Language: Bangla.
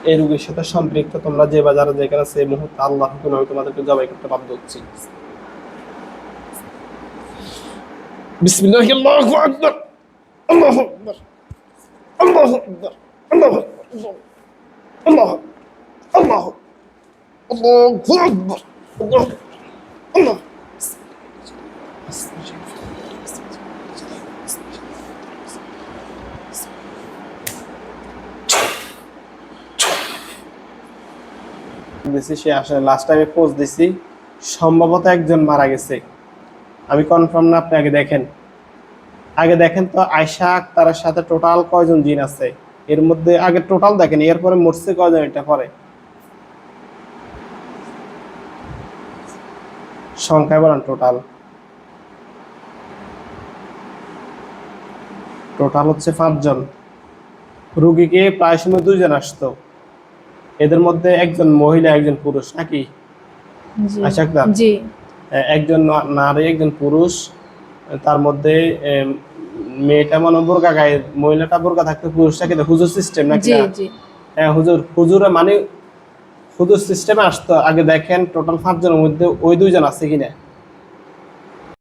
এই রোগীর সাথে সম্পৃক্ত তোমরা যে বাজারে যেখানে সেই মুহূর্তে আল্লাহ হুকুমে আমি তোমাদেরকে জবাই করতে বাধ্য হচ্ছি। বিসমিল্লাহি আল্লাহু আকবার, আল্লাহু আকবার, আল্লাহু আকবার, আল্লাহু আকবার, আল্লাহু আল্লাহু আল্লাহু আকবার, আল্লাহু আল্লাহ। দিছি সে আসলে লাস্ট টাইমে পোস্ট দিছি, সম্ভবত একজন মারা গেছে, আমি কনফার্ম না, আপনি আগে দেখেন তো আয়শা আক্তারের সাথে টোটাল কয়জন জিন আছে, এর মধ্যে আগে টোটাল দেখেন, এরপরে মরছে কয়জন এটা পরে সংখ্যায় বলেন। টোটাল টোটাল হচ্ছে 5 জন। রুগীকে প্রায় সময় 2 জন আসতো, এদের মধ্যে একজন মহিলা একজন পুরুষ নাকি জি আয়শা আক্তার? জি একজন নারী একজন পুরুষ, তার মধ্যে মেয়েটা মনে বোরকা গায়ে, মহিলাটা বোরকা থাকতে, পুরুষটা কিন্তু হুজুর সিস্টেম নাকি জি না? জি হ্যাঁ হুজুর মানে হুজুর সিস্টেমে আসতো। আগে দেখেন টোটাল 5 জনের মধ্যে ওই 2 জন আছে কিনা।